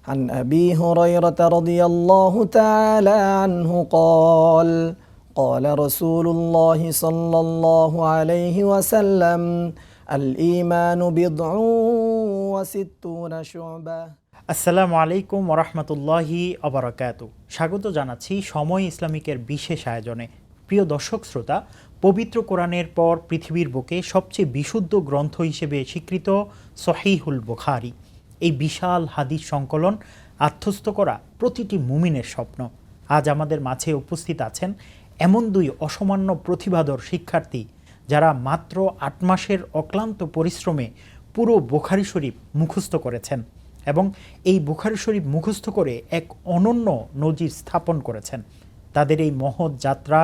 عن أبي هريرة رضي الله تعالى عنه قال قال رسول الله صلى الله عليه وسلم الإيمان بضع وستون شعبة আসসালামু আলাইকুম ওরহমতুল্লাহি অবরাকাতু। স্বাগত জানাচ্ছি সময় ইসলামিকের বিশেষ আয়োজনে। প্রিয় দর্শক শ্রোতা, পবিত্র কোরআনের পর পৃথিবীর বুকে সবচেয়ে বিশুদ্ধ গ্রন্থ হিসেবে স্বীকৃত সহিহুল বুখারী, এই বিশাল হাদিস সংকলন আত্মস্থ করা প্রতিটি মুমিনের স্বপ্ন। আজ আমাদের মাঝে উপস্থিত আছেন এমন দুই অসামান্য প্রতিভাধর শিক্ষার্থী, যারা মাত্র ৮ মাসের অক্লান্ত পরিশ্রমে পুরো বুখারী শরীফ মুখস্থ করেছেন এবং এই বুখারী শরীফ মুখস্থ করে এক অনন্য নজির স্থাপন করেছেন। তাদের এই মহৎ যাত্রা,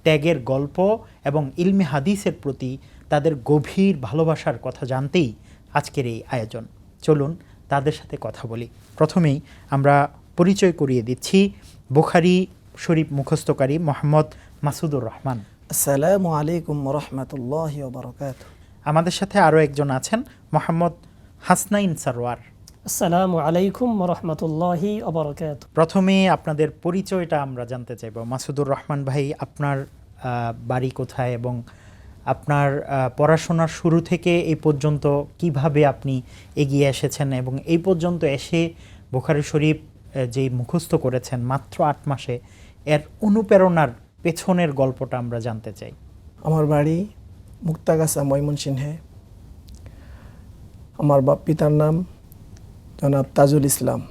ত্যাগের গল্প এবং ইলমে হাদিসের প্রতি তাদের গভীর ভালোবাসার কথা জানতেই আজকের এই আয়োজন। চলুন তাদের সাথে কথা বলি। প্রথমেই আমরা পরিচয় করিয়ে দিচ্ছি বুখারী শরীফ মুখস্থকারী মোহাম্মদ মাসুদুর রহমান। আসসালামু আলাইকুম ওরহমতুল্লাহি ওয়াবারাকাতুহু। আমাদের সাথে আরও একজন আছেন মোহাম্মদ হাসনাইন সারওয়ার। আসসালামু আলাইকুম ওরহমতুল্লাহি ওয়াবারাকাতুহু। প্রথমে আপনাদের পরিচয়টা আমরা জানতে চাইব। মাসুদুর রহমান ভাই, আপনার বাড়ি কোথায় এবং আপনার পড়াশোনার শুরু থেকে এই পর্যন্ত কিভাবে আপনি এগিয়ে এসেছেন এবং এই পর্যন্ত এসে বুখারী শরীফ যে মুখস্থ করেছেন মাত্র ৮ মাসে, এর অনুপ্রেরণার পেছনের গল্পটা আমরা জানতে চাই। আমার বাড়ি মুক্তাগাছা, ময়মনসিংহে। আমার পিতার নাম জনাব তাজুল ইসলাম।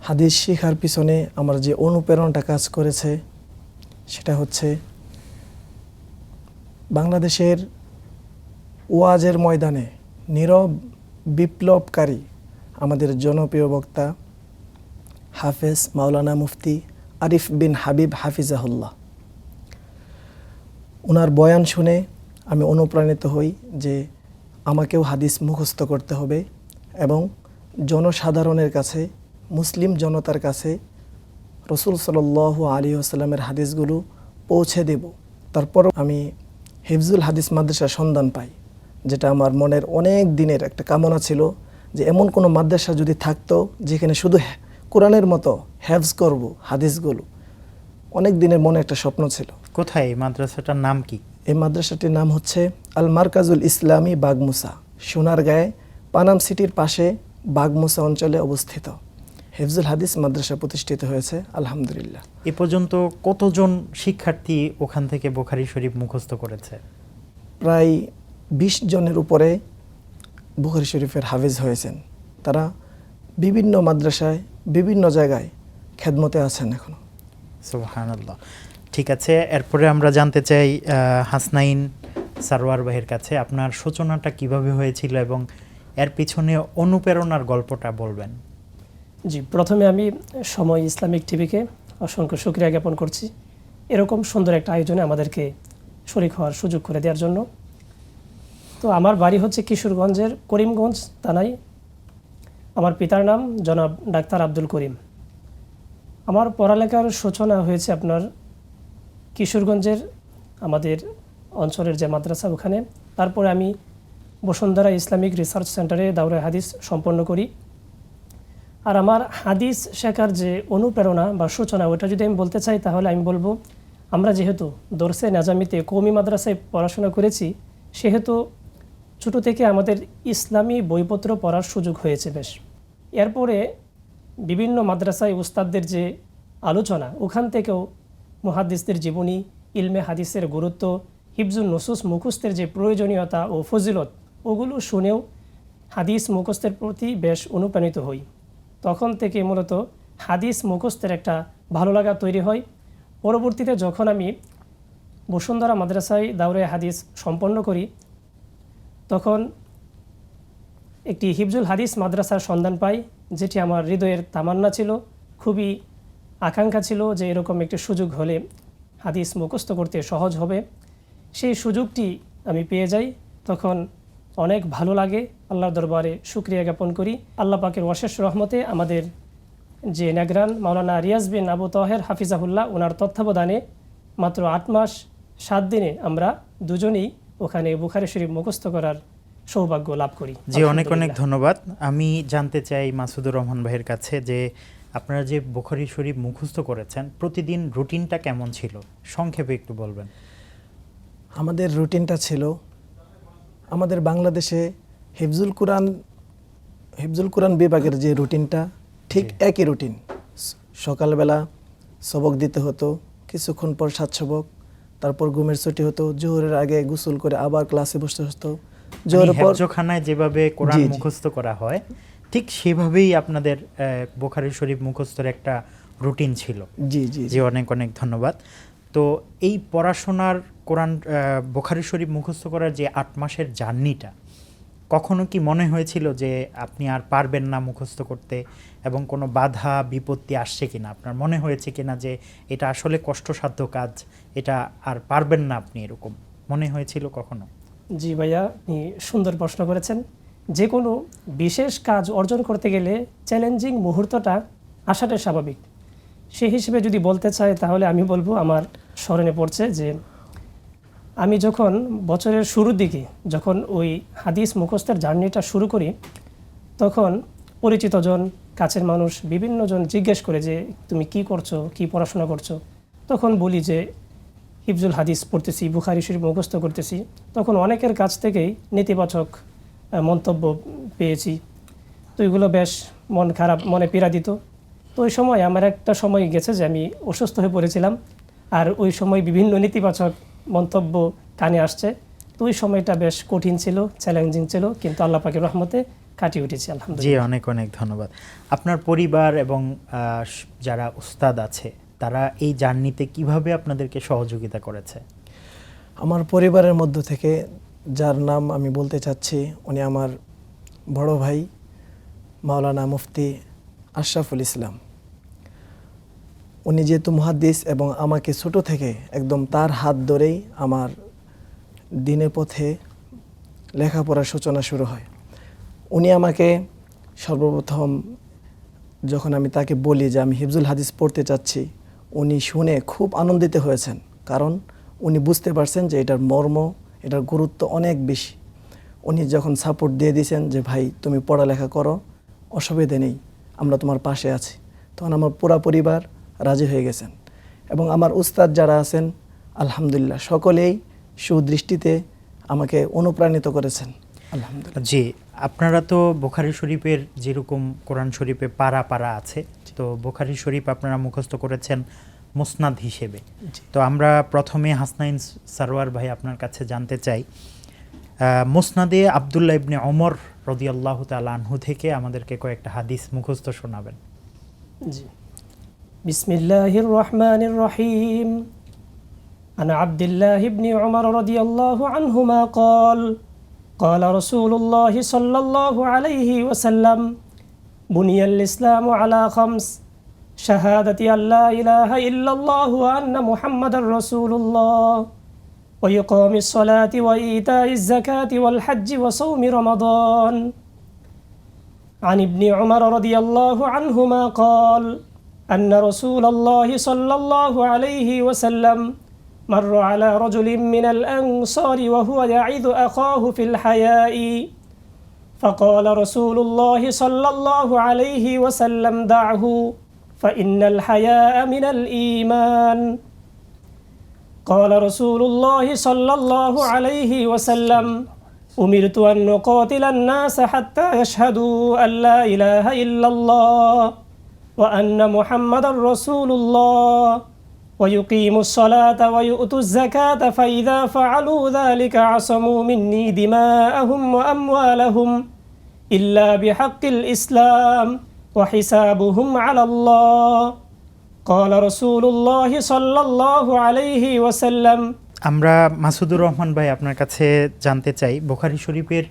হাদিস শেখার পিছনে আমার যে অনুপ্রেরণাটা কাজ করেছে সেটা হচ্ছে বাংলাদেশের ওয়াজের ময়দানে নীরব বিপ্লবকারী আমাদের জনপ্রিয় বক্তা হাফেজ মাওলানা মুফতি আরিফ বিন হাবিব হাফিজাহুল্লাহ, ওনার বয়ান শুনে আমি অনুপ্রাণিত হই যে আমাকেও হাদিস মুখস্থ করতে হবে এবং জনসাধারণের কাছে, মুসলিম জনতার কাছে রসুল সাল্লাল্লাহু আলাইহি ওয়াসাল্লামের হাদিসগুলো পৌঁছে দেব। তারপর আমি হিফজুল হাদিস মাদ্রাসার সন্ধান পাই, যেটা আমার মনের অনেক দিনের একটা কামনা ছিল যে এমন কোনো মাদ্রাসা যদি থাকতো যেখানে শুধু কোরআনের মতো হেফজ করব হাদিসগুলো। অনেক দিনের মনে একটা স্বপ্ন ছিল। কোথায় এই মাদ্রাসাটার নাম কি? এই মাদ্রাসাটির নাম হচ্ছে আল মারকাজুল ইসলামী বাগমুসা, সোনারগাঁয়ে পানাম সিটির পাশে বাগমুসা অঞ্চলে অবস্থিত। হিফজুল হাদিস মাদ্রাসা প্রতিষ্ঠিত হয়েছে আলহামদুলিল্লাহ। এ পর্যন্ত কতজন শিক্ষার্থী ওখান থেকে বুখারী শরীফ মুখস্থ করেছে? প্রায় ২০ জনের উপরে বুখারী শরীফের হাফেজ হয়েছেন। তারা বিভিন্ন মাদ্রাসায় বিভিন্ন জায়গায় খেদমতে আছেন এখনো। সুবহানাল্লাহ। ঠিক আছে, এরপরে আমরা জানতে চাই হাসনাইন সারওয়ার ভাইয়ের কাছে আপনার সূচনাটা কিভাবে হয়েছিল এবং এর পিছনে অনুপ্রেরণার গল্পটা বলবেন। জি, প্রথমে আমি সময় ইসলামিক টিভিকে অসংখ্য শুকরিয়া জ্ঞাপন করছি এরকম সুন্দর একটা আয়োজনে আমাদেরকে শরীক হওয়ার সুযোগ করে দেওয়ার জন্য। তো আমার বাড়ি হচ্ছে কিশোরগঞ্জের করিমগঞ্জ থানায়। আমার পিতার নাম জনাব ডাক্তার আব্দুল করিম। আমার পড়ালেখার সূচনা হয়েছে আপনার কিশোরগঞ্জের আমাদের অঞ্চলের যে মাদ্রাসা ওখানে। তারপরে আমি বসুন্ধরা ইসলামিক রিসার্চ সেন্টারে দাওরায়ে হাদিস সম্পন্ন করি। আর আমার হাদিস শেখার যে অনুপ্রেরণা বা সূচনা, ওটা যদি আমি বলতে চাই তাহলে আমি বলবো, আমরা যেহেতু দরসে নাজামিতে কওমি মাদ্রাসায় পড়াশোনা করেছি, সেহেতু ছোটো থেকে আমাদের ইসলামী বইপত্র পড়ার সুযোগ হয়েছে বেশ। এরপরে বিভিন্ন মাদ্রাসায় উস্তাদদের যে আলোচনা, ওখান থেকেও মুহাদ্দিসদের জীবনী, ইলমে হাদিসের গুরুত্ব, হিফজুন নুসুস মুখস্থের যে প্রয়োজনীয়তা ও ফজিলত, ওগুলো শুনেও হাদিস মুখস্থের প্রতি বেশ অনুপ্রাণিত হই। তখন থেকে মূলত হাদিস মুখস্থের একটা ভালো লাগা তৈরি হয়। পরবর্তীতে যখন আমি বসুন্ধরা মাদ্রাসায় দাওরায়ে হাদিস সম্পন্ন করি, তখন একটি হিফজুল হাদিস মাদ্রাসার সন্ধান পাই, যেটি আমার হৃদয়ের তামান্না ছিল, খুবই আকাঙ্ক্ষা ছিল যে এরকম একটি সুযোগ হলে হাদিস মুখস্থ করতে সহজ হবে। সেই সুযোগটি আমি পেয়ে যাই। তখন অনেক ভালো লাগে, আল্লাহর দরবারে শুকরিয়া জ্ঞাপন করি। আল্লাহ পাকের অশেষ রহমতে আমাদের যে নেগরান মাওলানা রিয়াজ বিন আবু তাহের হাফিজাহুল্লাহ, ওনার তত্ত্বাবধানে মাত্র ৮ মাস ৭ দিনে আমরা দুজনেই ওখানে বুখারী শরীফ মুখস্থ করার সৌভাগ্য লাভ করি। জি, অনেক অনেক আলহামদুলিল্লাহ। ধন্যবাদ। আমি জানতে চাই মাসুদুর রহমান ভাইয়ের কাছে যে আপনারা যে বুখারী শরীফ মুখস্থ করেছেন, প্রতিদিন রুটিনটা কেমন ছিল, সংক্ষেপে একটু বলবেন। আমাদের রুটিনটা ছিল, আমাদের বাংলাদেশে হিফজুল কোরআন বিভাগের যে রুটিনটা ঠিক জি। একই রুটিন। সকালবেলা সবক দিতে হতো, কিছুক্ষণ পর 7 সবক, তারপর ঘুমের ছুটি হতো, জোহরের আগে গোসল করে আবার ক্লাসে বসতে হতো। জোহরের পর হেফজখানায় যেভাবে কোরআন জি, জি। মুখস্থ করা হয় ঠিক সেভাবেই আপনাদের বুখারী শরীফ মুখস্থের একটা রুটিন ছিল। জি জি জি, অনেক অনেক ধন্যবাদ। তো এই পড়াশোনার কোরআন বুখারী শরীফ মুখস্থ করার যে 8 মাসের জার্নিটা, কখনো কি মনে হয়েছিল যে আপনি আর পারবেন না মুখস্থ করতে, এবং কোনো বাধা বিপত্তি আসছে কিনা, আপনার মনে হয়েছে কিনা যে এটা আসলে কষ্টসাধ্য কাজ, এটা আর পারবেন না আপনি, এরকম মনে হয়েছিল কখনো? জি ভাইয়া, আপনি সুন্দর প্রশ্ন করেছেন। যে কোনো বিশেষ কাজ অর্জন করতে গেলে চ্যালেঞ্জিং মুহূর্তটা আসাটাই স্বাভাবিক। সেই হিসেবে যদি বলতে চাই তাহলে আমি বলবো, আমার স্মরণে পড়ছে যে আমি যখন বছরের শুরুর দিকে যখন ওই হাদিস মুখস্থের জার্নিটা শুরু করি, তখন পরিচিতজন, কাছের মানুষ বিভিন্ন জন জিজ্ঞেস করে যে তুমি কি করছো, কি পড়াশোনা করছো। তখন বলি যে হিফজুল হাদিস পড়তেছি, বুখারী শরীফ মুখস্থ করতেছি। তখন অনেকের কাছ থেকেই নেতিবাচক মন্তব্য পেয়েছি। তো এগুলো বেশ মন খারাপ, মনে পীড়া দিত। তো ওই সময় আমার একটা সময় গেছে যে আমি অসুস্থ হয়ে পড়েছিলাম, আর ওই সময় বিভিন্ন নেতিবাচক মন্তব্য কানে আসছে। তো ওই সময়টা বেশ কঠিন ছিল, চ্যালেঞ্জিং ছিল, কিন্তু আল্লাহ পাকের রহমতে কাটিয়ে উঠেছি জি, আলহামদুলিল্লাহ। অনেক অনেক ধন্যবাদ। আপনার পরিবার এবং যারা উস্তাদ আছে তারা এই জার্নিতে কিভাবে আপনাদেরকে সহযোগিতা করেছে? আমার পরিবারের মধ্য থেকে যার নাম আমি বলতে চাচ্ছি, উনি আমার বড় ভাই মাওলানা মুফতি আশরাফুল ইসলাম। উনি যেহেতু মুহাদ্দিস এবং আমাকে ছোট থেকে একদম তার হাত ধরেই আমার দিনের পথে লেখাপড়ার সূচনা শুরু হয়। উনি আমাকে সর্বপ্রথম যখন আমি তাকে বলি যে আমি হিফজুল হাদিস পড়তে চাচ্ছি, উনি শুনে খুব আনন্দিত হয়েছেন, কারণ উনি বুঝতে পারছেন যে এটার মর্ম, এটার গুরুত্ব অনেক বেশি। উনি যখন সাপোর্ট দিয়ে দিয়েছেন যে ভাই তুমি পড়ালেখা করো, অসুবিধে নেই, আমরা তোমার পাশে আছি, তখন আমার পুরা পরিবার রাজি হয়ে গেছেন। এবং আমার উস্তাদ যারা আছেন আলহামদুলিল্লাহ সকলেই সুদৃষ্টিতে আমাকে অনুপ্রাণিত করেছেন আলহামদুলিল্লাহ। জি, আপনারা তো বুখারী শরীফের যেরকম কোরআন শরীফে পারা পারা আছে, তো বুখারী শরীফ আপনারা মুখস্থ করেছেন মুসনাদ হিসেবে। জি। তো আমরা প্রথমে হাসনাইন সারওয়ার ভাই আপনার কাছে জানতে চাই, মুসনাদে আব্দুল্লাহ ইবনে ওমর রাদিয়াল্লাহু তাআলা আনহু থেকে আমাদেরকে কয়েকটা হাদিস মুখস্থ শোনাবেন। জি। বিসমিল্লাহির রহমানির রহিম। عن عبد الله بن عمر رضي الله عنهما قال قال رسول الله صلى الله عليه وسلم بني الإسلام على خمس شهادة أن لا إله إلا الله وأن محمد رسول الله وإقام الصلاة وإيتاء الزكاة والحج وصوم رمضان. عن ابن عمر رضي الله عنهما قال أن رسول الله صلى الله عليه وسلم مر على رجل من الأنصار وهو يعظ أخاه في الحياء فقال رسول الله صلى الله عليه وسلم دعه فإن الحياء من الإيمان. قال رسول الله صلى الله عليه وسلم أمرت أن نقاتل الناس حتى يشهدوا أن لا إله إلا الله وأن محمد رسول الله ويقيموا الصلاة ويؤتوا الزكاة فإذا فعلوا ذلك عصموا مني دماءهم وأموالهم إلا بحق الإسلام وحسابهم على الله. قال رسول الله صلى الله عليه وسلم. আমরা মাসুদুর রহমান ভাই আপনার কাছে জানতে চাই, বুখারী শরীফের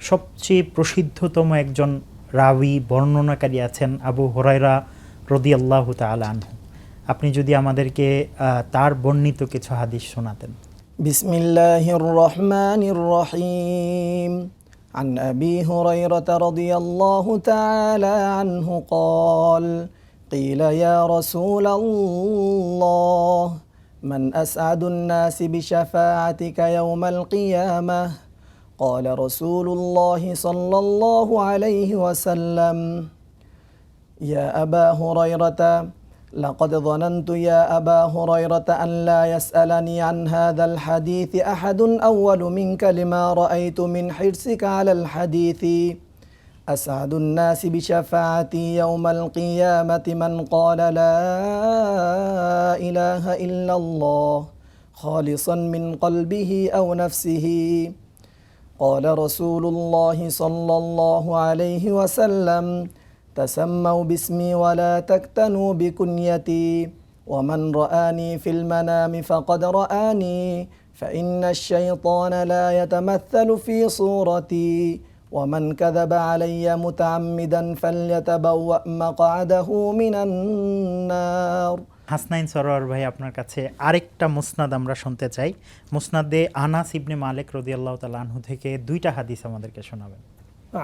সবচেয়ে প্রসিদ্ধতম একজন রাওয়ী বর্ণনাকারী আছেন আবু হুরায়রা রাদিয়াল্লাহু তাআলা আনহু। আপনি যদি আমাদেরকে তার বর্ণিত কিছু হাদিস শোনাতেন। বিসমিল্লাহির রহমানির রহিম। عن أبي هريرة رضي الله تعالى عنه قال قيل يا رسول الله من أسعد الناس بشفاعتك يوم القيامة قال رسول الله صلى الله عليه وسلم يا أبا هريرة لقد ظننت يا أبا هريرة أن لا يسألني عن هذا الحديث أحد أول منك لما رأيت من حرصك على الحديث أسعد الناس بشفاعتي يوم القيامة من قال لا إله إلا الله خالصا من قلبه أو نفسه قال رسول الله صلى الله عليه وسلم تسموا باسمي ولا تكتنوا بكنيتي ومن رآني في المنام فقد رآني فإن الشيطان لا يتمثل في صورتي ومن كذب علي متعمدا فليتبوأ مقعده من النار হাসনাইন সরোয়ার ভাই, আপনার কাছে আরেকটা মুসনাদ আমরা শুনতে চাই। মুসনাদে আনাস ইবনে মালিক রাদিয়াল্লাহু তাআলা আনহু থেকে দুইটা হাদিস আমাদেরকে শোনাবেন।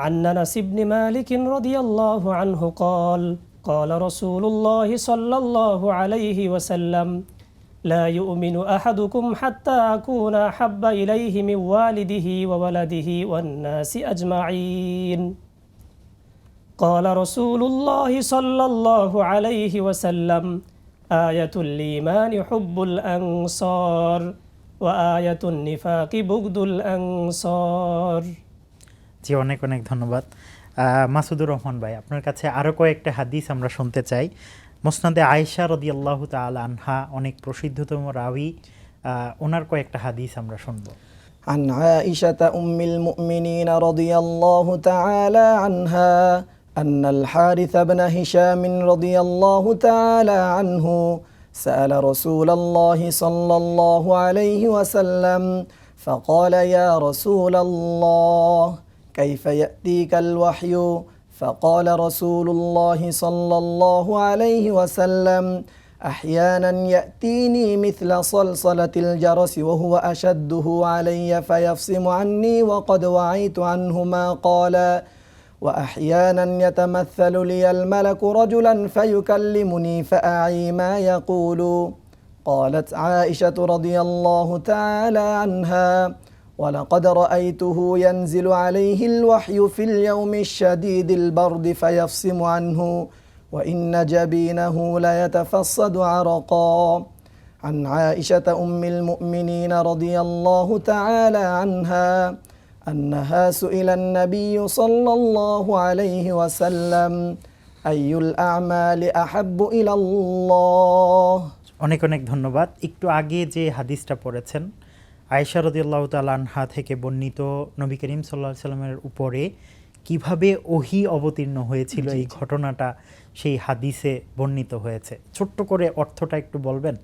عن أنس بن مالك رضي الله عنه قال قال رسول الله صلى الله عليه وسلم لا يؤمن أحدكم حتى أكون أحب إليه من والده وولده والناس أجمعين قال رسول الله صلى الله عليه وسلم آية الإيمان حب الأنصار وآية النفاق بغض الأنصار। জি, অনেক অনেক ধন্যবাদ। মাসুদুর রহমান ভাই, আপনার কাছে আরও কয়েকটা হাদিস আমরা শুনতে চাই। মুসনাদে আয়েশা রাদিয়াল্লাহু তাআলা আনহা অনেক প্রসিদ্ধতম রাবি, ওনার কয়েকটা হাদিস আমরা শুনবো। عن عائشة أم المؤمنين رضي الله تعالى عنها أن الحارث بن هشام رضي الله تعالى عنه سأل رسول الله صلى الله عليه وسلم فقال يا رسول الله كيف يأتيك الوحي فقال رسول الله صلى الله عليه وسلم أحيانا يأتيني مثل صلصلة الجرس وهو أشده علي فيفصم عني وقد وعيت عنه ما قال وأحيانا يتمثل لي الملك رجلا فيكلمني فأعي ما يقول قالت عائشة رضي الله تعالى عنها ولقد رأيته ينزل عليه الوحي في اليوم الشديد البرد فيفصم عنه وإن جبينه ليتفصد عرقا عن عائشة أم المؤمنين رضي الله تعالى عنها أنها سئل النبي صلى الله عليه وسلم أي الأعمال أحب إلى الله। অনেক অনেক ধন্যবাদ। একটু আগে যে হাদিসটা পড়েছেন, আয়েশা রাদিয়াল্লাহু তাআলা আনহা থেকে বর্ণিত, নবী করিম সাল্লাল্লাহু আলাইহি সাল্লামের উপরে কিভাবে ওহী অবতীর্ণ হয়েছিল এই ঘটনাটা সেই হাদিসে বর্ণিত হয়েছে। ছোট্ট করে অর্থটা একটু বলবেন?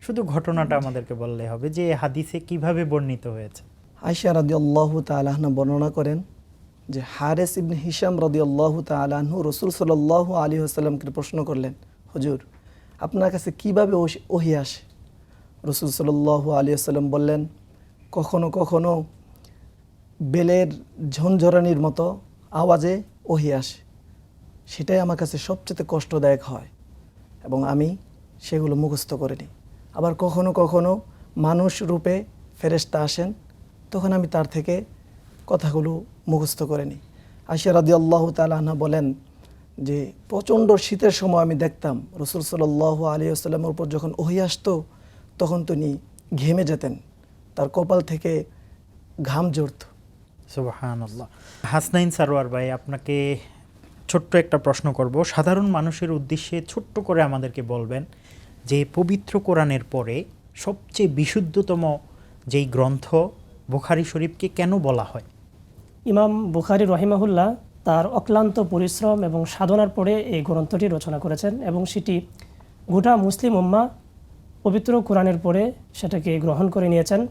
শুধু ঘটনাটা আমাদেরকে বললে হবে যে হাদিসে কিভাবে বর্ণিত হয়েছে। আয়েশা রাদিয়াল্লাহু তাআলা আনহা বর্ণনা করেন যে হারিস ইবনে হিশাম রাদিয়াল্লাহু তাআলা আনহু রাসূল সাল্লাল্লাহু আলাইহি ওয়াসাল্লামকে প্রশ্ন করলেন, হুজুর আপনার কাছে কিভাবে ওহী আসে? রাসূল সাল্লাল্লাহু আলাইহি ওয়াসাল্লাম বললেন, কখনো কখনো বেলের ঝনঝরানির মতো আওয়াজে ওহী আসে, সেটাই আমার কাছে সবচেয়ে কষ্টদায়ক হয় এবং আমি সেগুলো মুখস্থ করে নিই। আবার কখনো কখনো মানুষ রূপে ফেরেশতা আসেন, তখন আমি তার থেকে কথাগুলো মুখস্থ করে নিই। আয়েশা রাদিয়াল্লাহু তাআলা আনহা বলেন যে প্রচণ্ড শীতের সময় আমি দেখতাম রাসূল সাল্লাল্লাহু আলাইহি ওয়াসাল্লামের উপর যখন ওহী আসতো তখন তিনি ঘেমে যেতেন, তার কপাল থেকে ঘাম ঝরত। সুবহানাল্লাহ। হাসনাইন সরোয়ার ভাই, আপনাকে ছোট্ট একটা প্রশ্ন করব। সাধারণ মানুষের উদ্দেশ্যে ছোট্ট করে আমাদেরকে বলবেন যে পবিত্র কোরআনের পরে সবচেয়ে বিশুদ্ধতম যেই গ্রন্থ বুখারী শরীফকে কেন বলা হয়? ইমাম বুখারী রহিমাহুল্লাহ তার অক্লান্ত পরিশ্রম এবং সাধনার পরে এই গ্রন্থটি রচনা করেছেন এবং সেটি গোটা মুসলিম উম্মাহ পবিত্র কোরআনের পরে সেটাকে গ্রহণ করে নিয়েছেন।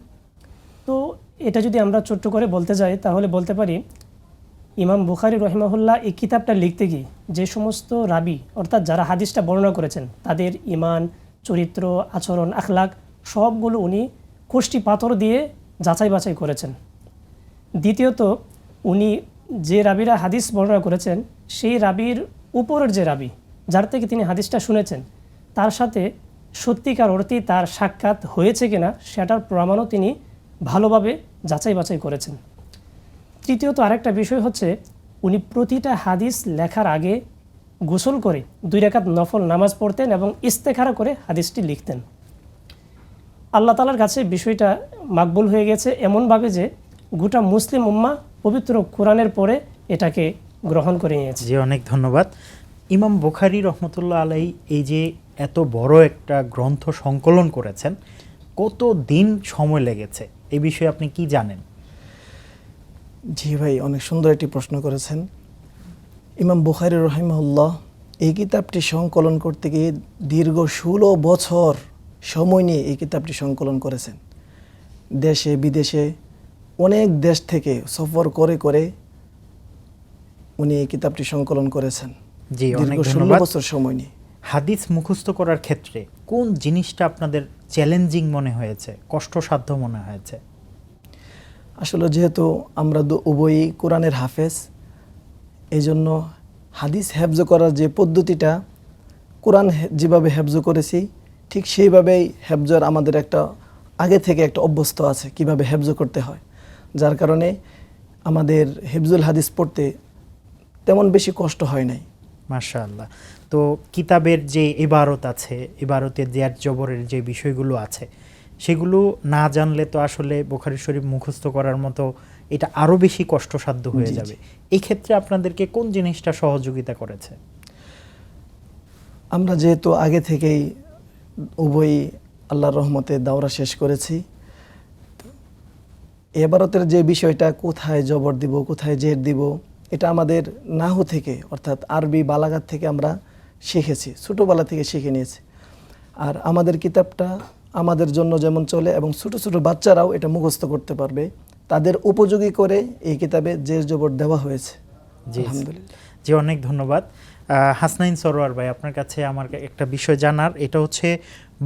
তো এটা যদি আমরা ছোট্ট করে বলতে যাই তাহলে বলতে পারি ইমাম বুখারী রহিমাহুল্লাহ এই কিতাবটা লিখতে গিয়ে যে সমস্ত রাবি অর্থাৎ যারা হাদিসটা বর্ণনা করেছেন তাদের ঈমান, চরিত্র, আচরণ, আখলাক সবগুলো উনি কোষ্ঠী পাথর দিয়ে যাচাই বাছাই করেছেন। দ্বিতীয়ত উনি যে রাবিরা হাদিস বর্ণনা করেছেন সেই রাবির উপরের যে রাবি যার থেকে তিনি হাদিসটা শুনেছেন তার সাথে সত্যিকার অর্থে তার সাক্ষাৎ হয়েছে কিনা সেটার প্রমাণও তিনি ভালোভাবে যাচাই বাছাই করেছেন। তৃতীয়ত আরেকটা বিষয় হচ্ছে উনি প্রতিটা হাদিস লেখার আগে গোসল করে 2 রাকাত নফল নামাজ পড়তেন এবং ইস্তেখারা করে হাদিসটি লিখতেন। আল্লাহ তাআলার কাছে বিষয়টা মাকবুল হয়ে গেছে এমনভাবে যে গোটা মুসলিম উম্মাহ পবিত্র কোরআনের পরে এটাকে গ্রহণ করে নিয়েছে। জি, অনেক ধন্যবাদ। ইমাম বুখারী রহমতুল্লাহ আলাইহি এই যে এত বড় একটা গ্রন্থ সংকলন করেছেন, কত দিন সময় লেগেছে এই বিষয়ে আপনি কি জানেন? জি ভাই, অনেক সুন্দর একটি প্রশ্ন করেছেন। ইমাম বুখারী রহিমাহুল্লাহ এই কিতাবটি সংকলন করতে গিয়ে দীর্ঘ 16 বছর সময় নিয়ে এই কিতাবটি সংকলন করেছেন। দেশে বিদেশে অনেক দেশ থেকে সফর করে করে উনি এই কিতাবটি সংকলন করেছেন। জি, অনেক দীর্ঘ 16 ধন্যবাদ। বছর সময় নিয়ে। হাদিস মুখস্থ করার ক্ষেত্রে কোন জিনিসটা আপনাদের চ্যালেঞ্জিং মনে হয়েছে, কষ্টসাধ্য মনে হয়েছে? আসলে যেহেতু আমরা উভয়ই কোরআনের হাফেজ, এই জন্য হাদিস হেফজ করার যে পদ্ধতিটা কোরআন যেভাবে হেফজ করেছি ঠিক সেইভাবেই হেফজর আমাদের একটা আগে থেকে একটা অভ্যস্ত আছে কিভাবে হেফজ করতে হয়, যার কারণে আমাদের হেফজুল হাদিস পড়তে তেমন বেশি কষ্ট হয় নাই। মাশাআল্লাহ। তো কিতাবের যে ইবারত আছে, ইবারতের জের জবরের যে বিষয়গুলো আছে, সেগুলো না জানলে তো আসলে বুখারী শরীফ মুখস্থ করার মতো এটা আরও বেশি কষ্টসাধ্য হয়ে জি, যাবে। এই ক্ষেত্রে আপনাদেরকে কোন জিনিসটা সহযোগিতা করেছে? আমরা যেহেতু আগে থেকেই উভয়ই আল্লাহর রহমতে দাওরা শেষ করেছি, এবারতের যে বিষয়টা কোথায় জবর দিব কোথায় জের দিব এটা আমাদের নাহু থেকে অর্থাৎ আরবি বালাগাত থেকে আমরা শিখেছি, ছোটোবেলা থেকে শিখে নিয়েছি। আর আমাদের কিতাবটা আমাদের জন্য যেমন চলে এবং ছোট ছোট বাচ্চারাও এটা মুখস্থ করতে পারবে, তাদের উপযোগী করে এই কিতাবে জের জবর দেওয়া হয়েছে। জি, আলহামদুলিল্লাহ। জি, অনেক ধন্যবাদ। হাসনাইন সরোয়ার ভাই, আপনার কাছে আমার একটা বিষয় জানার, এটা হচ্ছে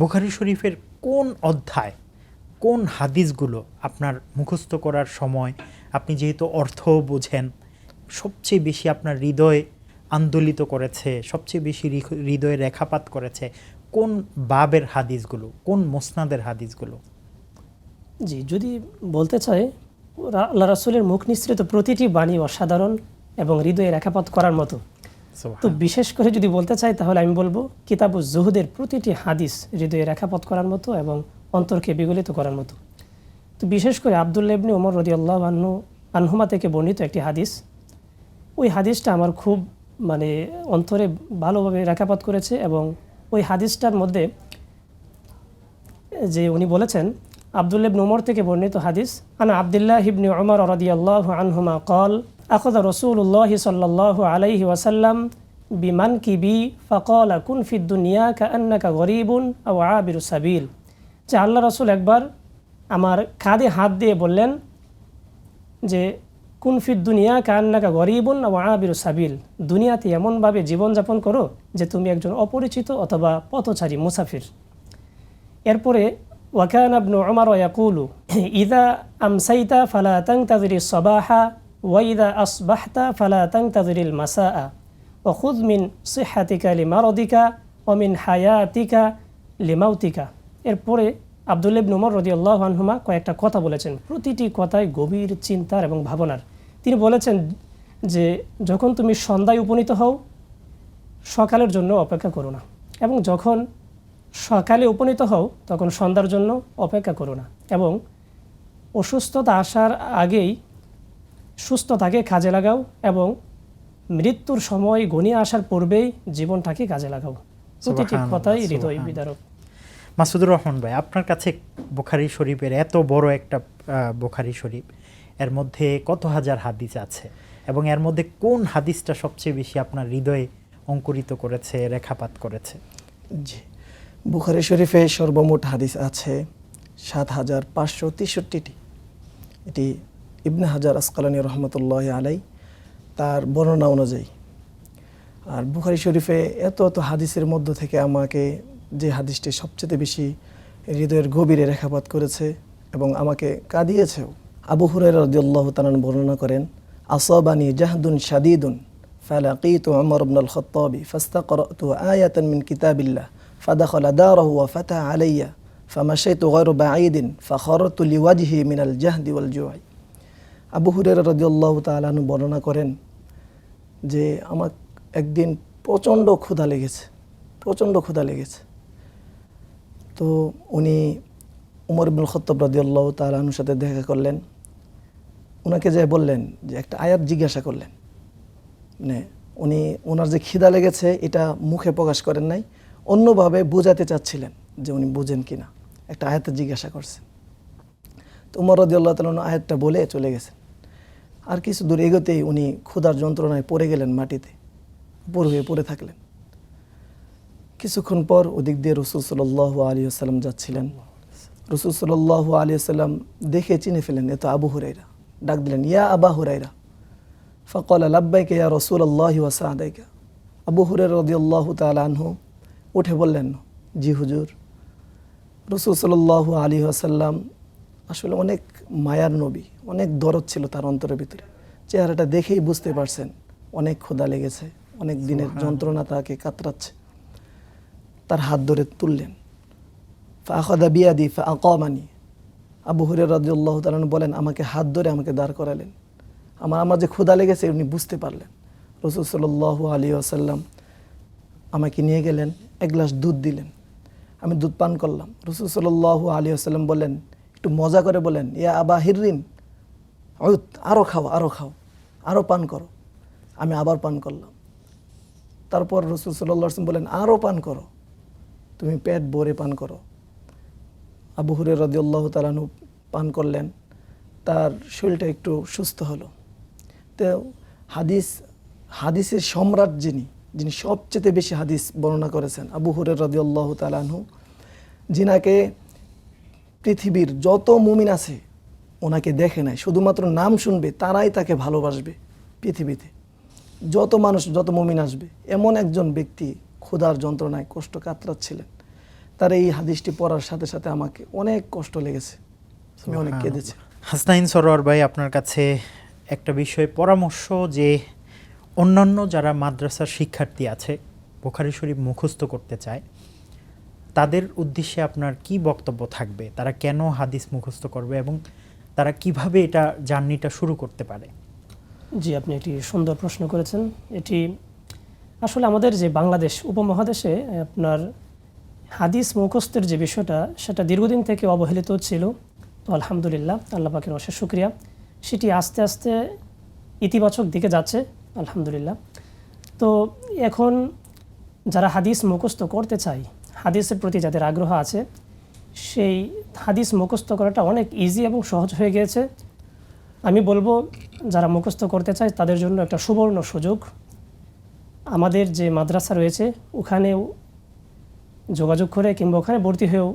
বুখারী শরীফের কোন অধ্যায়, কোন হাদিসগুলো আপনার মুখস্থ করার সময় আপনি যেহেতু অর্থ বোঝেন, সবচেয়ে বেশি আপনার হৃদয় আন্দোলিত করেছে, সবচেয়ে বেশি হৃদয়ে রেখাপাত করেছে? কোন বাবের হাদিসগুলো, কোন মুসনাদের হাদিসগুলো? জি, যদি বলতে চাই আল্লাহ রাসূলের মুখ নিঃসৃত প্রতিটি বাণী অসাধারণ এবং হৃদয়ে রেখাপাত করার মতো। তো বিশেষ করে যদি বলতে চাই তাহলে আমি বলবো কিতাবুজ জুহুদের প্রতিটি হাদিস হৃদয়ে রেখাপাত করার মতো এবং অন্তরকে বিগলিত করার মতো। তো বিশেষ করে আব্দুল্লাহ ইবনে ওমর রাদিয়াল্লাহু আনহুমা থেকে বর্ণিত একটি হাদিস, ওই হাদিসটা আমার খুব মানে অন্তরে ভালোভাবে রেখাপাত করেছে। এবং ওই হাদিসটার মধ্যে যে উনি বলেছেন, আব্দুল্লাহ ইবনে ওমর থেকে বর্ণিত হাদিস, আনা আব্দুল্লাহ ইবনে ওমর রাদিয়াল্লাহু আনহুমা قال أخذ رسول الله صلى الله عليه وسلم بمنكبي فقال كن في الدنيا كأنك غريب أو عابر سبيل। যে আল্লাহ রাসূল একবার আমার কাঁধে হাত দিয়ে বললেন যে কুন ফিদ দুনিয়া কান্নাকা গরিবুন আও আবিরু সাবিল, দুনিয়াতে এমনভাবে জীবনযাপন করো যে তুমি একজন অপরিচিত অথবা পথচারী মুসাফির। এরপরে ওয়াকানা ইবনু উমর ইয়াকুলু ইযা আমসাইতা ফালা তানতাযিরিস সাবাহা ওয়া ইযা আসবাহতা ফালা তানতাযিরিল মাসাআ ওয়া খুয মিন সিহহাতিকা লিমারাদিকা ওয়া মিন হায়াতিকা লিমাউতিকা। এরপরে আব্দুল্লাহ ইবনে ওমর রাদিয়াল্লাহু আনহুমা কয়েকটা কথা বলেছেন, প্রতিটি কথায় গভীর চিন্তার এবং ভাবনার। তিনি বলেছেন যে যখন তুমি সন্ধ্যায় উপনীত হও সকালের জন্য অপেক্ষা করো না, এবং যখন সকালে উপনীত হও তখন সন্ধ্যার জন্য অপেক্ষা করো না, এবং অসুস্থতা আসার আগেই সুস্থতাকে কাজে লাগাও এবং মৃত্যুর সময় ঘনিয়ে আসার পূর্বেই জীবনটাকে কাজে লাগাও। প্রতিটি কথাই হৃদয় বিদারক। মাসুদুর রহমান ভাই, আপনার কাছে বুখারী শরীফের এত বড় একটা বুখারী শরীফ, এর মধ্যে কত হাজার হাদিস আছে এবং এর মধ্যে কোন হাদিসটা সবচেয়ে বেশি আপনার হৃদয়ে অঙ্কুরিত করেছে, রেখাপাত করেছে? জি, বুখারী শরীফে সর্বমোট হাদিস আছে ৭,৫৬৩টি। এটি ইবনে হাজার আসকালানী রহমতুল্লাহ আলাই তার বর্ণনা অনুযায়ী। আর বুখারী শরীফে এত হাদিসের মধ্য থেকে আমাকে যে হাদিসটি সবচেয়ে বেশি হৃদয়ের গভীরে রেখাপাত করেছে এবং আমাকে কাঁদিয়েছেও, আবু হুরায়রা রাদিয়াল্লাহু তাআলা বর্ণনা করেন, আসাবানি জাহদুন শাদীদুন ফালাকিতু উমর ইবনুল খাত্তাবি ফাস্তাকরাতু আয়াতান মিন কিতাবিল্লাহ ফাদাখালা দারাহু ওয়া ফাতাহা আলাইয়া ফামাশাইতু গায়রা বাঈদিন ফাখারতু লিওয়াজহি মিনাল জাহদি ওয়াল জুই। আবু হুরায়রা রাদিয়াল্লাহু তাআলা আনহু বর্ণনা করেন যে আমার একদিন প্রচণ্ড ক্ষুধা লেগেছে। তো উনি উমর ইবনুল খাত্তাব রাদিয়াল্লাহু তাআলা আনহুর সাথে দেখা করলেন। ওনাকে যে বললেন যে একটা আয়াত জিজ্ঞাসা করলেন, মানে উনি ওনার যে খিদা লেগেছে এটা মুখে প্রকাশ করেন নাই, অন্যভাবে বোঝাতে চাচ্ছিলেন যে উনি বুঝেন কিনা, একটা আয়াতে জিজ্ঞাসা করছেন। তো উমর রাদিয়াল্লাহু তাআলা আয়াতটা বলে চলে গেছেন। আর কিছু দূর এগোতেই উনি ক্ষুধার যন্ত্রণায় পড়ে গেলেন মাটিতে, উপর হয়ে পড়ে থাকলেন। কিছুক্ষণ পর ওদিক দিয়ে রাসূল সাল্লাল্লাহু আলাইহি ওয়াসাল্লাম যাচ্ছিলেন। রাসূল সাল্লাল্লাহু আলাইহি ওয়াসাল্লাম দেখে চিনে ফেলেন এ তো আবু হুরায়রা। ডাক দিলেন, ইয়া আবা হুরায়রা। ফাকালা লাব্বাইকা ইয়া রাসূলুল্লাহি ওয়া সা'দাইকা। আবু হুরায়রা রাদিয়াল্লাহু তাআলা আনহু উঠে বললেন, জি হুজুর। রাসূল সাল্লাল্লাহু আলাইহি ওয়াসাল্লাম আসলে অনেক মায়ার নবী, অনেক দরদ ছিল তার অন্তরের ভিতরে। চেহারাটা দেখেই বুঝতে পারছেন অনেক ক্ষুধা লেগেছে, অনেক দিনের যন্ত্রণা তাকে কাতরাচ্ছে। তার হাত ধরে তুললেন। ফাআখাযা বিয়াদি ফাআকামানি। আবু হুরায়রা রাদিয়াল্লাহু তাআলা বলেন, আমাকে হাত ধরে আমাকে দাঁড় করালেন। আমার যে ক্ষুধা লেগেছে উনি বুঝতে পারলেন। রাসূল সাল্লাল্লাহু আলাইহি ওয়াসাল্লাম আমাকে নিয়ে গেলেন, এক গ্লাস দুধ দিলেন। আমি দুধ পান করলাম। রাসূল সাল্লাল্লাহু আলাইহি ওয়াসাল্লাম বলেন, একটু মজা করে বলেন, ইয়া আবা হিররিন, আরও খাও, আরও পান করো। আমি আবার পান করলাম। তারপর রাসূল সাল্লাল্লাহু আলাইহি ওয়াসাল্লাম বলেন, আরও পান করো, তুমি পেট ভরে পান করো। আবু হুরায়রা রাদিয়াল্লাহু তাআলা আনহু পান করলেন, তার শরীরটা একটু সুস্থ হলো। তো হাদিসের সম্রাট যিনি সবচেয়ে বেশি হাদিস বর্ণনা করেছেন, আবু হুরায়রা রাদিয়াল্লাহু তাআলা আনহু, যিনাকে পৃথিবীর যত মুমিন আছে ওনাকে দেখে নাই, শুধুমাত্র নাম শুনবে তারাই তাকে ভালোবাসবে। পৃথিবীতে যত মানুষ, যত মুমিন আসবে, এমন একজন ব্যক্তি ক্ষুধার যন্ত্রণায় কষ্ট কাতরাচ্ছিলেন। তার এই হাদিসটি পড়ার সাথে সাথে আমাকে অনেক কষ্ট লেগেছে, আমি অনেক কেঁদেছি। হাসনাইন সরোয়ার ভাই, আপনার কাছে একটা বিষয় পরামর্শ, যে অন্যান্য যারা মাদ্রাসার শিক্ষার্থী আছে বুখারী শরীফ মুখস্থ করতে চায়, তাদের উদ্দেশ্যে আপনার কি বক্তব্য থাকবে? তারা কেন হাদিস মুখস্থ করবে এবং তারা কিভাবে এটা জার্নিটা শুরু করতে পারে? জি, আপনি একটি সুন্দর প্রশ্ন করেছেন। এটি আসলে আমাদের যে বাংলাদেশ উপমহাদেশে আপনার হাদিস মুখস্থের যে বিষয়টা, সেটা দীর্ঘদিন থেকে অবহেলিত ছিল। তো আলহামদুলিল্লাহ, আল্লাহ পাকের অশেষ শুকরিয়া, সেটি আস্তে আস্তে ইতিবাচক দিকে যাচ্ছে আলহামদুলিল্লাহ। তো এখন যারা হাদিস মুখস্থ করতে চায়, হাদিসের প্রতি যাদের আগ্রহ আছে, সেই হাদিস মুখস্থ করাটা অনেক ইজি এবং সহজ হয়ে গিয়েছে। আমি বলবো যারা মুখস্থ করতে চায় তাদের জন্য একটা সুবর্ণ সুযোগ। আমাদের যে মাদ্রাসা রয়েছে ওখানেও যোগাযোগ করে কিংবা ওখানে ভর্তি হয়েও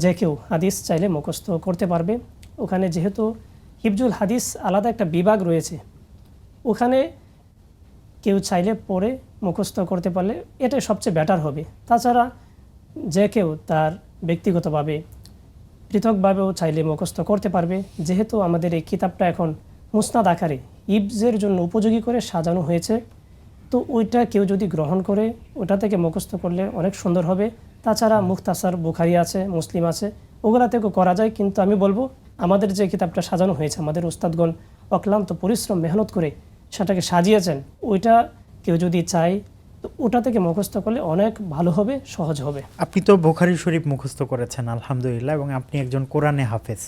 যে কেউ হাদিস চাইলে মুখস্থ করতে পারবে। ওখানে যেহেতু হিফজুল হাদিস আলাদা একটা বিভাগ রয়েছে, ওখানে কেউ চাইলে পড়ে মুখস্থ করতে পারলে এটা সবচেয়ে বেটার হবে। তাছাড়া যে কেউ তার ব্যক্তিগতভাবে পৃথকভাবেও চাইলে মুখস্থ করতে পারবে। যেহেতু আমাদের এই কিতাবটা এখন মুসনাদ আকারে ইবজের জন্য উপযোগী করে সাজানো হয়েছে, তো ওইটা কেউ যদি গ্রহণ করে ওটা থেকে মুখস্থ করলে অনেক সুন্দর হবে। তাছাড়া মুখতাসার বুখারী আছে, মুসলিম আছে, ওগুলা থেকেও করা যায়। কিন্তু আমি বলবো আমাদের যে কিতাবটা সাজানো হয়েছে, আমাদের উস্তাদগণ অক্লান্ত পরিশ্রম মেহনত করে সেটাকে সাজিয়েছেন, ওইটা কেউ যদি চায় তো ওটা থেকে মুখস্থ করলে অনেক ভালো হবে, সহজ হবে। আপনি তো বুখারী শরীফ মুখস্থ করেছেন আলহামদুলিল্লাহ, এবং আপনি একজন কোরআনে হাফেজ।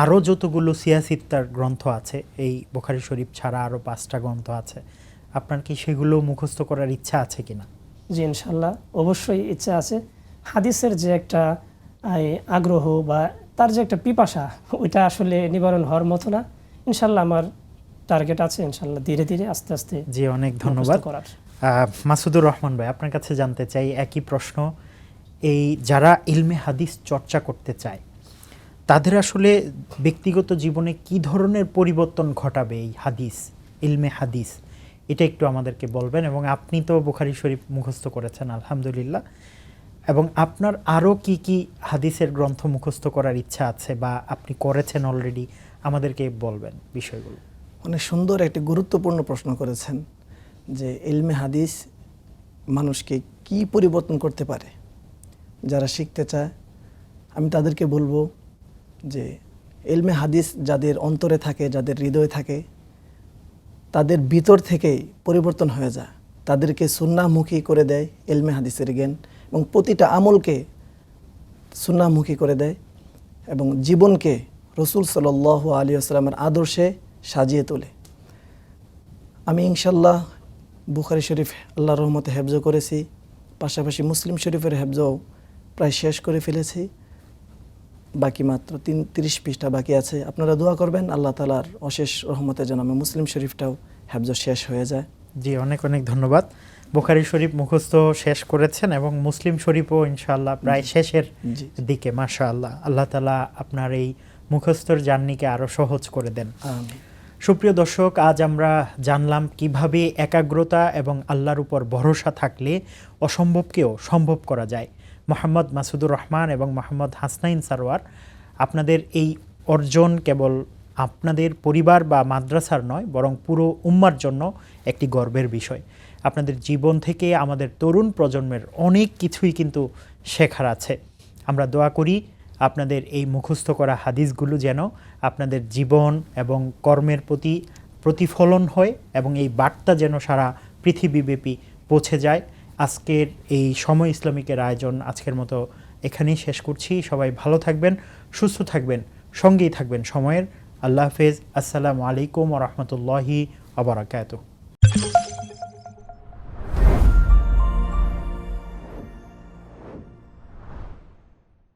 আরও যতগুলো সিয়াসিত্তার গ্রন্থ আছে, এই বুখারী শরীফ ছাড়া আরও 5টা গ্রন্থ আছে, আপনার কি সেগুলো মুখস্থ করার ইচ্ছা আছে কিনা? জি, ইনশাল্লাহ অবশ্যই ইচ্ছা আছে। হাদিসের যে একটা আগ্রহ বা তার যে একটা পিপাসা, ওইটা আসলে নিবারণ হওয়ার মতো না। ইনশাল্লাহ আমার টার্গেট আছে, ইনশাল্লাহ ধীরে ধীরে আস্তে আস্তে। জি, অনেক ধন্যবাদ। করার মাসুদুর রহমান ভাই, আপনার কাছে জানতে চাই একই প্রশ্ন। এই যারা ইলমে হাদিস চর্চা করতে চায় তাদের আসলে ব্যক্তিগত জীবনে কি ধরনের পরিবর্তন ঘটাবে এই হাদিস, ইলমে হাদিস, এটা একটু আমাদেরকে বলবেন। এবং আপনি তো বুখারী শরীফ মুখস্থ করেছেন আলহামদুলিল্লাহ, এবং আপনার আরও কি কি হাদিসের গ্রন্থ মুখস্থ করার ইচ্ছা আছে বা আপনি করেছেন অলরেডি, আমাদেরকে বলবেন বিষয়গুলো। অনেক সুন্দর একটি গুরুত্বপূর্ণ প্রশ্ন করেছেন যে ইলমে হাদিস মানুষকে কি পরিবর্তন করতে পারে। যারা শিখতে চায় আমি তাদেরকে বলবো যে এলমে হাদিস যাদের অন্তরে থাকে, যাদের হৃদয়ে থাকে, তাদের ভিতর থেকেই পরিবর্তন হয়ে যায়। তাদেরকে সুন্নাহমুখী করে দেয় এলমে হাদিসের জ্ঞান, এবং প্রতিটা আমলকে সুন্নাহমুখী করে দেয় এবং জীবনকে রসুল সাল্লাল্লাহু আলাইহি ওয়াসাল্লামের আদর্শে সাজিয়ে তোলে। আমি ইনশাল্লাহ বুখারী শরীফ আল্লাহর রহমতে হেফজ করেছি, পাশাপাশি মুসলিম শরীফের হেফজও প্রায় শেষ করে ফেলেছি। বাকি মাত্র 30 পৃষ্ঠা বাকি আছে। আপনারা দোয়া করবেন আল্লাহ তাআলার অশেষ রহমতে যেন আমি মুসলিম শরীফটাও হেফজ শেষ হয়ে যায়। জি, অনেক অনেক ধন্যবাদ। বুখারী শরীফ মুখস্থ শেষ করেছেন এবং মুসলিম শরীফও ইনশাআল্লাহ প্রায় শেষের জি। দিকে। মাশাআল্লাহ, আল্লাহ তাআলা আপনার এই মুখস্থর জার্নিকে আরও সহজ করে দেন। আমিন। সুপ্রিয় দর্শক, আজ আমরা জানলাম কিভাবে একাগ্রতা এবং আল্লাহর উপর ভরসা থাকলে অসম্ভবকেও সম্ভব করা যায়। মোহাম্মদ মাসুদুর রহমান এবং মোহাম্মদ হাসনাইন সারোয়ার, আপনাদের এই অর্জন কেবল আপনাদের পরিবার বা মাদ্রাসার নয়, বরং পুরো উম্মার জন্য একটি গর্বের বিষয়। আপনাদের জীবন থেকে আমাদের তরুণ প্রজন্মের অনেক কিছুই কিন্তু শেখার আছে। আমরা দোয়া করি আপনাদের এই মুখস্থ করা হাদিসগুলো যেন আপনাদের জীবন এবং কর্মের প্রতি প্রতিফলন হয় এবং এই বার্তা যেন সারা পৃথিবীব্যাপী পৌঁছে যায়। আজকের এই সময় ইসলামিকের আয়োজন আজকের মতো এখানেই শেষ করছি। সবাই ভালো থাকবেন, সুস্থ থাকবেন, সঙ্গেই থাকবেন সময়ের। আল্লাহ হাফেজ। আসসালামু আলাইকুম ওয়া রাহমাতুল্লাহি ওয়া বারাকাতুহু।